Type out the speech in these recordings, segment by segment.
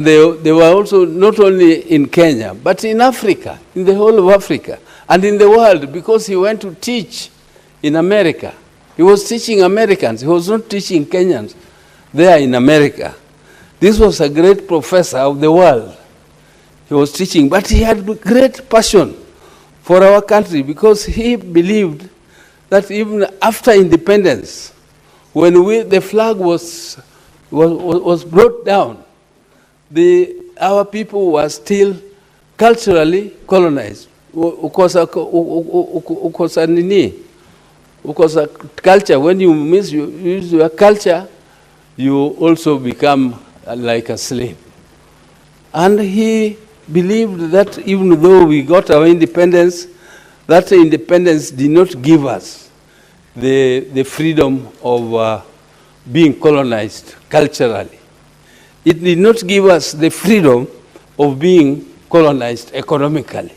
They were also not only in Kenya, but in Africa, in the whole of Africa, and in the world, because he went to teach in America. He was teaching Americans. He was not teaching Kenyans there in America. This was a great professor of the world. He was teaching, but he had great passion for our country because he believed that even after independence, when the flag was brought down, our people were still culturally colonized. Because a culture, when you misuse your culture, you also become like a slave. And he believed that even though we got our independence, that independence did not give us the freedom of being colonized culturally. It did not give us the freedom of being colonized economically,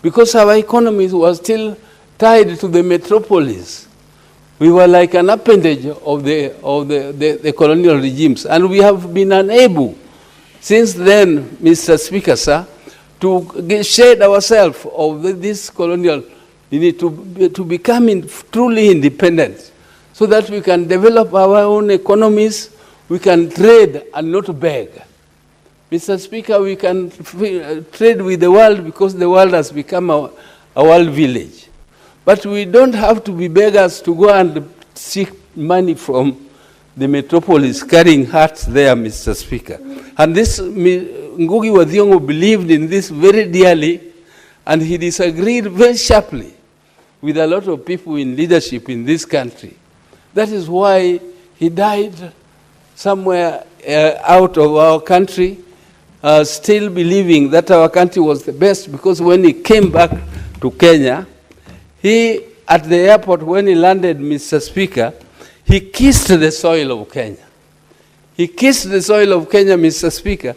because our economies were still tied to the metropolis. We were like an appendage of the colonial regimes, and we have been unable since then, Mr. Speaker, sir, to shed ourselves of this colonial, we need to become truly independent so that we can develop our own economies, we can trade and not beg. Mr. Speaker, we can trade with the world because the world has become a world village. But we don't have to be beggars to go and seek money from the metropolis, carrying hats there, Mr. Speaker. And this, Ngugi wa Thiong'o believed in this very dearly, and he disagreed very sharply with a lot of people in leadership in this country. That is why he died somewhere out of our country, still believing that our country was the best, because when he came back to Kenya, he, at the airport, when he landed, Mr. Speaker, he kissed the soil of Kenya. He kissed the soil of Kenya, Mr. Speaker,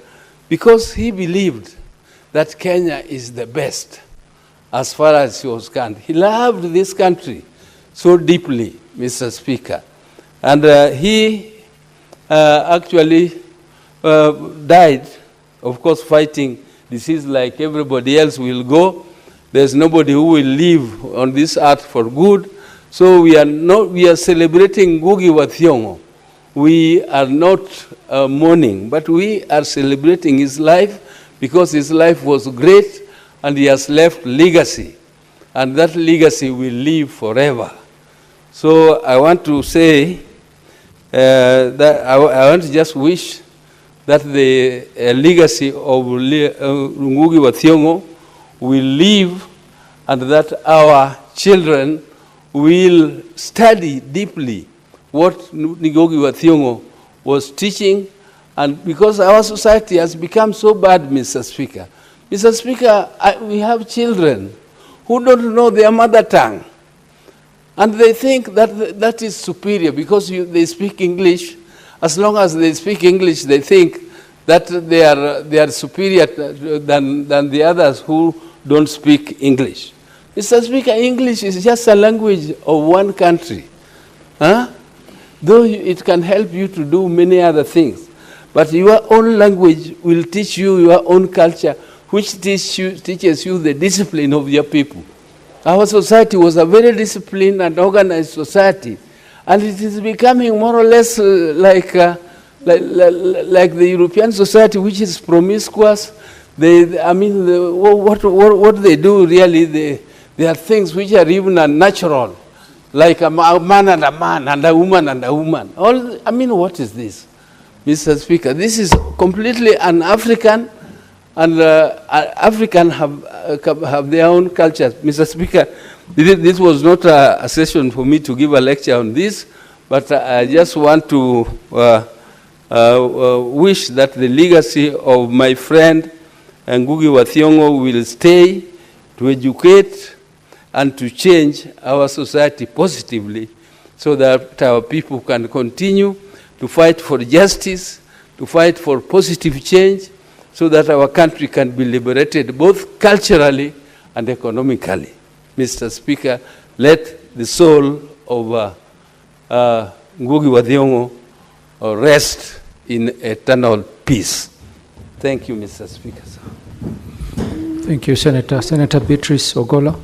because he believed that Kenya is the best as far as he was concerned. He loved this country so deeply, Mr. Speaker. And he actually died, of course, fighting disease like everybody else will go. There's nobody who will live on this earth for good. So we are celebrating Ngugi wa Thiong'o. We are not mourning, but we are celebrating his life because his life was great and he has left legacy. And that legacy will live forever. So I want to say that I want to just wish that the legacy of Ngugi wa Thiong'o will live, and that our children will study deeply what Ngugi wa Thiong'o was teaching, and because our society has become so bad, Mr. Speaker. Mr. Speaker, we have children who don't know their mother tongue, and they think that that is superior because they speak English. As long as they speak English, they think that they are superior than the others who don't speak English. Mr. Speaker, English is just a language of one country. Though it can help you to do many other things. But your own language will teach you your own culture, which teaches you the discipline of your people. Our society was a very disciplined and organized society, and it is becoming more or less like the European society, which is promiscuous. What they do really, there are things which are even unnatural, like a man and a woman and a woman. What is this, Mr. Speaker? This is completely un-African, and African have their own cultures. Mr. Speaker, this was not a session for me to give a lecture on this, but I just want to wish that the legacy of my friend Ngugi wa Thiong'o will stay to educate and to change our society positively so that our people can continue to fight for justice, to fight for positive change, so that our country can be liberated both culturally and economically. Mr. Speaker, let the soul of Ngugi wa Thiong'o rest in eternal peace. Thank you, Mr. Speaker. Thank you, Senator. Senator Beatrice Ogola.